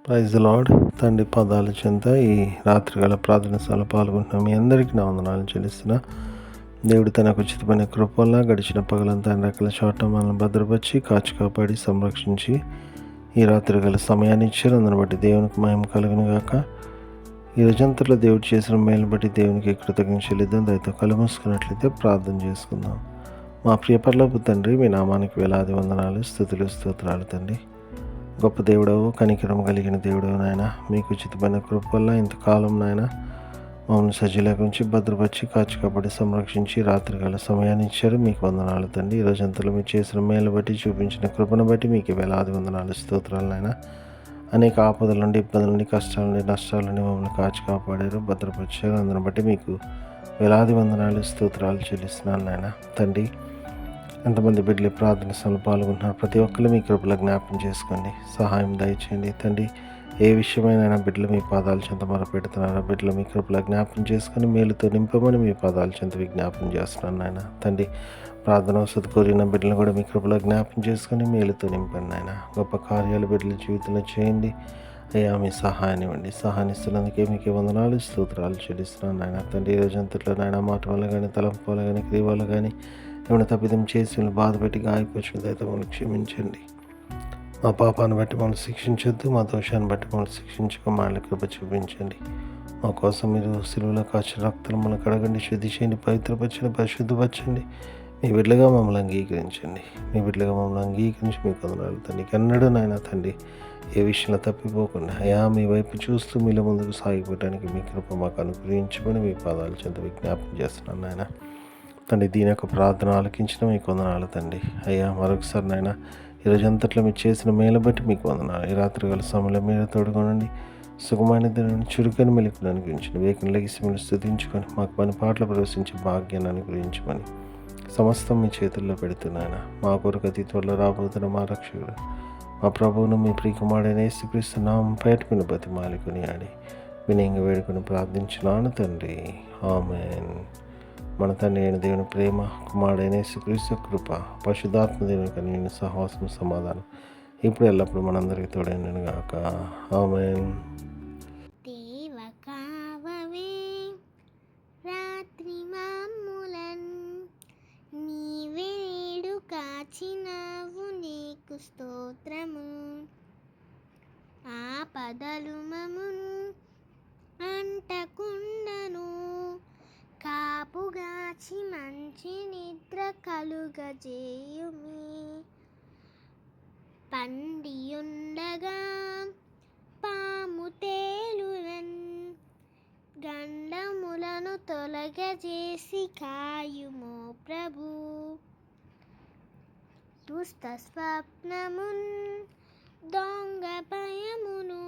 Praise the lord. తండ్రి పాదాల చెంత ఈ రాత్రికాల ప్రార్థనశాల పాల్గొంటున్న మీ అందరికీ నా వందనాలు చెల్లిస్తున్నా. దేవుడు తనకు ఉచితమైన కృపల్ల గడిచిన పగలంతా ఆయన రెక్కల చాట మనల్ని భద్రపరిచి కాచి కాపాడి సంరక్షించి ఈ రాత్రికాల సమయాన్ని ఇచ్చారు. అందుని బట్టి దేవునికి మహిమ కలుగును గాక. ఈ రోజంతట్లో దేవుడు చేసిన మేలు బట్టి దేవునికి కృతజ్ఞత చెల్లిద్దాం. దయతో కళ్ళు మూసుకున్నట్లయితే ప్రార్థన చేసుకుందాం. మా ప్రియ పరలోకపు తండ్రి, మీ నామానికి వేలాది వందనాలు, స్తుతులు, స్తోత్రాలు తండ్రి. గొప్ప దేవుడవు, కనికరం కలిగిన దేవుడవు నాయన, మీకు ఉచితమైన కృప వల్ల ఇంతకాలం నాయన మమ్మల్ని సజీలకు నుంచి భద్రపరిచి కాచి కాబట్టి సంరక్షించి రాత్రికాల సమయాన్ని ఇచ్చారు. మీకు వందనాలు తండ్రి. ఈ రోజంతలో మీరు చేసిన మేలు బట్టి చూపించిన కృపను బట్టి మీకు వేలాది వందనాలు, స్తోత్రాలు నాయన. అనేక ఆపదల నుండి, ఇబ్బందుల నుండి, కష్టాల నుండి, నష్టాల నుండి మమ్మల్ని కాచి కాపాడారు, భద్రపరిచారు. అందుని బట్టి మీకు వేలాది వందనాలు, స్తోత్రాలు చెల్లిస్తున్నాను నాయన. తండ్రి, ఎంతమంది బిడ్డలు ప్రార్థన సభలో పాల్గొంటున్నారు, ప్రతి ఒక్కరు మీ కృపలో జ్ఞాపకం చేసుకోండి, సహాయం దయచేయండి తండ్రి. ఏ విషయమైనా బిడ్డలు మీ పాదాల చెంత మొరపెడుతున్నారో బిడ్డలు మీ కృపలో జ్ఞాపకం చేసుకొని మేలుతో నింపమని మీ పాదాల చెంత విజ్ఞాపం చేస్తున్నాను నాయన. తండ్రి, ప్రార్థన వసతి కోరిన బిడ్డలను కూడా మీ కృపలో జ్ఞాపకం చేసుకొని మేలుతో నింపండి నాయన. గొప్ప కార్యాలు బిడ్డల జీవితంలో చేయండి అయ్యా. మీ సహాయాన్ని ఇవ్వండి. సహాయాన్ని ఇస్తున్నందుకే మీకు వందనాలు, స్తోత్రాలు చెల్లిస్తున్నాను నాయన. తండ్రి, ఈ రోజంతట్లో నాయన మాట వల్ల కానీ, తలంపు వల్ల కానీ, క్రియ వల్ల కానీ ఏమైనా తప్పిదం చేసి మిమ్మల్ని బాధపెట్టి గాయపరిచిన దయతో మమ్మల్ని క్షమించండి. మా పాపాన్ని బట్టి మమ్మల్ని శిక్షించొద్దు, మా దోషాన్ని బట్టి మమ్మల్ని శిక్షించక మా కృప చూపించండి. మా కోసం మీరు సిలువలో కాచి రక్తం మమ్మల్ని కడగండి, శుద్ధి చేయండి, పవిత్రపరచండి, పరిశుద్ధపరచండి. మీ బిడ్డలుగా మమ్మల్ని అంగీకరించండి. మీ బిడ్డలుగా మమ్మల్ని అంగీకరించి మీకు వందనాలు తండ్రి. ఎన్నడూ నాయన తండ్రి ఏ విషయంలో తప్పిపోకుండా అయా మీ వైపు చూస్తూ మీలో ముందుకు సాగిపోవడానికి మీ కృప మాకు అనుగ్రహించమని మీ పాదాల చెంత విజ్ఞాపం చేస్తున్నాను నాయన. తండ్రి, దీని యొక్క ప్రార్థన ఆలకించిన మీకు వందనాలు తండ్రి. అయ్యా, మరొకసారి నాయన ఈ రోజంతట్లో మీరు చేసిన మేలు బట్టి మీకు వందనాలు. ఈ రాత్రికాల సమయంలో మీరు తోడుకోనండి, సుఖమైన దినాన్ని చురుకని మెలుకుని అనుగ్రహించండి. వేగం లెగిసి మీరు స్తుతించుకొని మాకు పని పాటలు ప్రవేశించే భాగ్యాన్ని అనుగ్రహించమని సమస్తం మీ చేతుల్లో పెడుతున్నాయన. మా కొరకు అతి త్వరలో రాబోతున్న మా రక్షకుడు మా ప్రభువును మీ ప్రియకుమారుడైన యేసుక్రీస్తు నామం పేట మీద బతిమాలుకొని ఆడి వినయంగా వేడుకొని ప్రార్థించున్నాను తండ్రి. ఆమేన్. మన తండ్రి అయిన దేవుని ప్రేమ, కుమారుడైన యేసుక్రీస్తు కృప, పరిశుద్ధాత్మ దేవుని కన్యని సహవాసం, సమాధానం ఇప్పుడు ఎల్లప్పుడు మనందరికీ తోడైనను గాక. ఆమేన్. రాత్రి మాములన్ నీవేడు కాచినావు, నీకు స్తోత్రము. ఆపదలు మమును అంటకుండను, కాపుగాచి మంచి నిద్ర కలుగజేయుమి. పండియుండగా పాము తేలునన్, గండములను తొలగజేసి కాయుమో ప్రభు. దుష్ట స్వప్నమున్ దొంగ భయమును,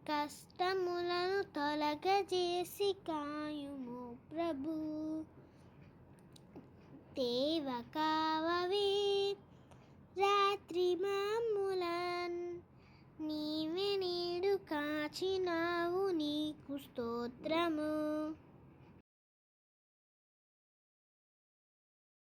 కష్టములను తొలగజేసి కాయుము ప్రభు. దేవ కావవే రాత్రి మాములన్, నీవే నేడు కాచినావు, నీకు స్తోత్రము.